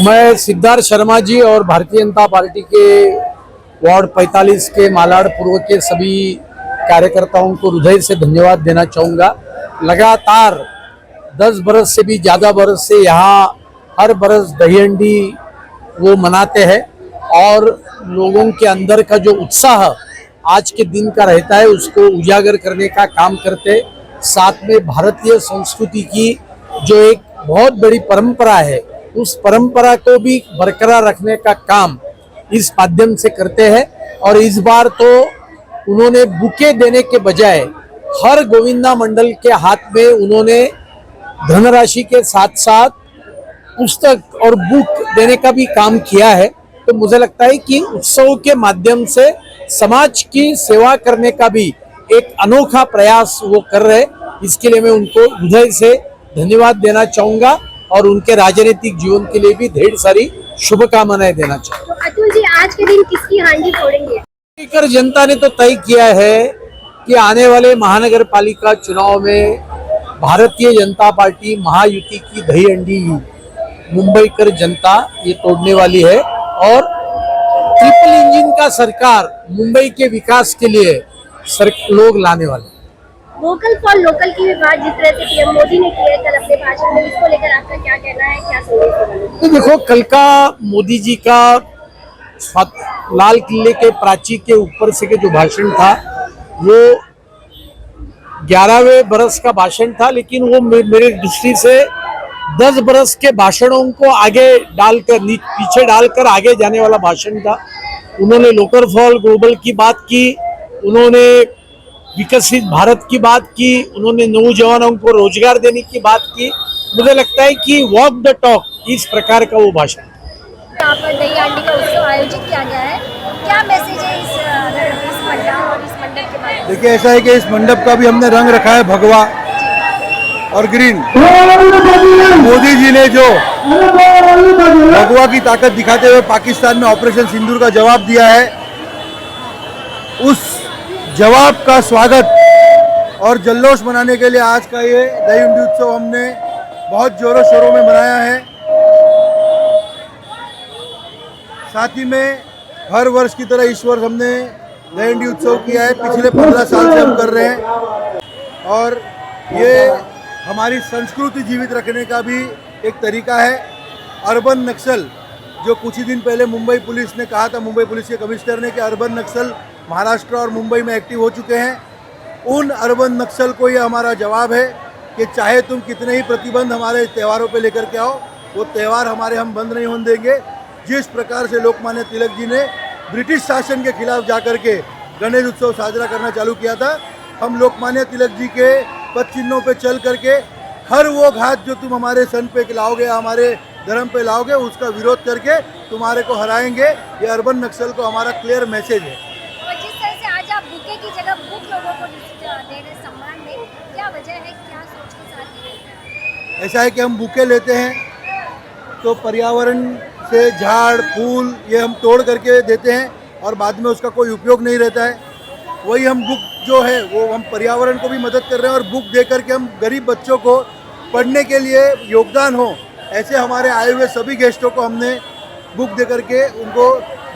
मैं सिद्धार्थ शर्मा जी और भारतीय जनता पार्टी के वार्ड 45 के मालाड पूर्व के सभी कार्यकर्ताओं को हृदय से धन्यवाद देना चाहूँगा। लगातार 10 बरस से भी ज़्यादा बरस से यहाँ हर बरस दहीहंडी वो मनाते हैं और लोगों के अंदर का जो उत्साह आज के दिन का रहता है उसको उजागर करने का काम करते। साथ में भारतीय संस्कृति की जो एक बहुत बड़ी परंपरा है उस परंपरा को भी बरकरार रखने का काम इस माध्यम से करते हैं। और इस बार तो उन्होंने बुके देने के बजाय हर गोविंदा मंडल के हाथ में उन्होंने धनराशि के साथ साथ पुस्तक और बुक देने का भी काम किया है। तो मुझे लगता है कि उत्सव के माध्यम से समाज की सेवा करने का भी एक अनोखा प्रयास वो कर रहे हैं। इसके लिए मैं उनको हृदय से धन्यवाद देना चाहूँगा और उनके राजनीतिक जीवन के लिए भी ढेर सारी शुभकामनाएं देना चाहूँगा। तो अतुल जी, आज के दिन किसकी हांडी फोड़ेंगे? जनता ने तो तय किया है कि आने वाले महानगर पालिका चुनाव में भारतीय जनता पार्टी महायुति की दहीहंडी मुंबई कर जनता ये तोड़ने वाली है और ट्रिपल इंजन का सरकार मुंबई के विकास के लिए लोग लाने वाले। वोकल फॉर लोकल की भी बात जिस तरह से पीएम मोदी ने की है कल अपने भाषण में, इसको लेकर आपका क्या कहना है, क्या संदेश है? तो देखो, कल का मोदी जी का लाल किले के प्राची के ऊपर से के जो भाषण था वो 11वें बरस का भाषण था, लेकिन वो मेरे दृष्टि से 10 बरस के भाषणों को आगे डालकर पीछे डालकर आगे जाने वाला भाषण था। उन्होंने लोकल फॉर ग्लोबल की बात की, उन्होंने विकसित भारत की बात की, उन्होंने नौजवानों को रोजगार देने की बात की। मुझे लगता है कि वॉक द टॉक इस प्रकार का वो भाषण। यहाँ पर दहीहंडी का उत्सव आयोजित किया गया है, क्या मैसेज है इस मंडप और इस मंडप के बारे में? देखिए, ऐसा है कि इस मंडप का भी हमने रंग रखा है भगवा और ग्रीन। मोदी जी ने जो भगवा की ताकत दिखाते हुए पाकिस्तान में ऑपरेशन सिंदूर का जवाब दिया है, उस जवाब का स्वागत और जल्लोष मनाने के लिए आज का ये दहीहंडी उत्सव हमने बहुत जोरों शोरों में मनाया है। साथ ही में हर वर्ष की तरह इस वर्ष हमने दहीहंडी उत्सव किया है। पिछले 15 साल से हम कर रहे हैं और ये हमारी संस्कृति जीवित रखने का भी एक तरीका है। अर्बन नक्सल जो कुछ ही दिन पहले मुंबई पुलिस ने कहा था, मुंबई पुलिस के कमिश्नर ने, कि अर्बन नक्सल महाराष्ट्र और मुंबई में एक्टिव हो चुके हैं, उन अर्बन नक्सल को ये हमारा जवाब है कि चाहे तुम कितने ही प्रतिबंध हमारे त्योहारों पे लेकर के आओ, वो त्यौहार हमारे हम बंद नहीं होने देंगे। जिस प्रकार से लोकमान्य तिलक जी ने ब्रिटिश शासन के खिलाफ जाकर के गणेश उत्सव साजरा करना चालू किया था, हम लोकमान्य तिलक जी के पद चिन्हों पे चल करके हर वो घात जो तुम हमारे सन पे लाओगे, हमारे धर्म पे लाओगे, उसका विरोध करके तुम्हारे को हराएंगे। ये अर्बन नक्सल को हमारा क्लियर मैसेज है। और जिस तरह से आज आप बुके की जगह बुक लोगों को दे रहे सम्मान में, क्या वजह है, क्या सोच के साथ दे रहे हैं? ऐसा है कि हम बुके लेते हैं तो पर्यावरण से झाड़ फूल ये हम तोड़ करके देते हैं और बाद में उसका कोई उपयोग नहीं रहता है। वही हम बुक जो है वो हम पर्यावरण को भी मदद कर रहे हैं और बुक दे करके हम गरीब बच्चों को पढ़ने के लिए योगदान हो, ऐसे हमारे आए हुए सभी गेस्टों को हमने बुक दे करके उनको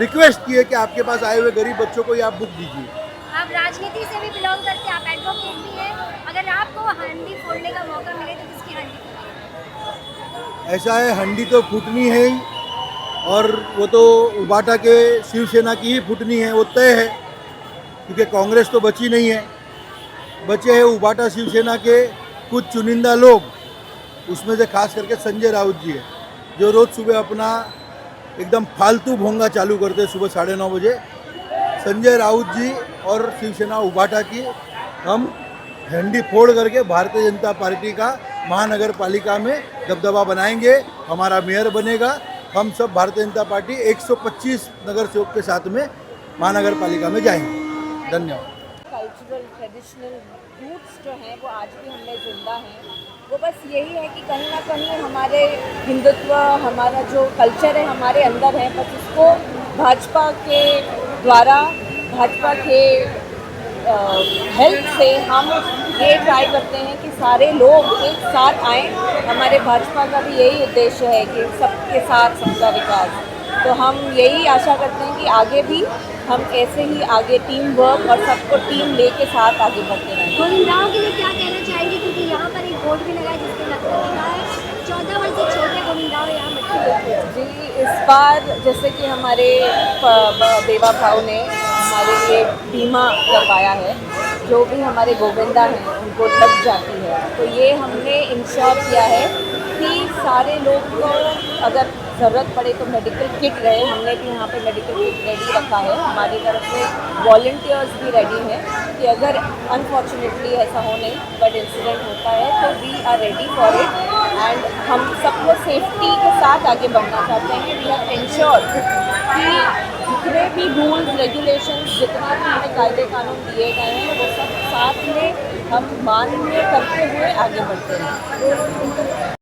रिक्वेस्ट की है कि आपके पास आए हुए गरीब बच्चों को ये आप बुक दीजिए। आप राजनीति से भी बिलोंग करते हैं, आप एडवोकेट भी हैं, अगर आपको हंडी फोड़ने का मौका मिले तो किसकी हंडी फोड़ेंगे? ऐसा है, हंडी तो फूटनी है ही और वो तो उबाटा के शिवसेना की ही फूटनी है, वो तय है, क्योंकि कांग्रेस तो बची नहीं है। बचे हैं उबाटा शिवसेना के कुछ चुनिंदा लोग, उसमें से खास करके संजय राउत जी है, जो रोज़ सुबह अपना एकदम फालतू भोंगा चालू करते हैं सुबह 9:30 बजे। संजय राउत जी और शिवसेना उबाटा की हम हंडी फोड़ करके भारतीय जनता पार्टी का महानगर पालिका में दबदबा बनाएंगे, हमारा मेयर बनेगा। हम सब भारतीय जनता पार्टी 125 नगर सेवक के साथ में महानगर पालिका में जाएंगे। धन्यवाद। कल्चरल ट्रेडिशनल रूट्स जो हैं वो आज भी हमें जिंदा हैं। वो बस यही है कि कहीं ना कहीं हमारे हिंदुत्व, हमारा जो कल्चर है हमारे अंदर है, बस उसको भाजपा के द्वारा, भाजपा के हेल्प से हम ये ट्राई करते हैं कि सारे लोग एक साथ आएँ। हमारे भाजपा का भी यही उद्देश्य है कि सबके साथ सबका विकास। तो हम यही आशा करते हैं कि आगे भी हम ऐसे ही आगे टीम वर्क और सबको टीम लेके साथ आगे बढ़ते रहें। गोविंदाओं के लिए क्या कहना चाहेंगे, क्योंकि यहाँ पर एक बोर्ड भी लगा है जिसके मतलब लिखा है 14 वर्ष से छोटे गोविंदाओं यहाँ मट्टी लेते हैं। जी, इस बार जैसे कि हमारे देवा भाव ने हमारे लिए बीमा करवाया है, जो भी हमारे गोविंदा हैं उनको लग जाती है, तो ये हमने इंश्योर किया है कि सारे लोग को अगर ज़रूरत पड़े तो मेडिकल किट रहे। हमने भी यहाँ पे मेडिकल किट रेडी रखा है, हमारी तरफ से वॉलंटियर्स भी रेडी हैं कि अगर अनफॉर्चुनेटली ऐसा हो नहीं बट इंसिडेंट होता है तो we are ready for it. And हम सबको सेफ्टी के साथ आगे बढ़ना चाहते हैं। वी हैव इंश्योर कि जितने भी रूल्स रेगुलेशंस जितना भी हमें कायदे कानून दिए गए हैं वो सब साथ में हम मान में करते हुए आगे बढ़ते हैं।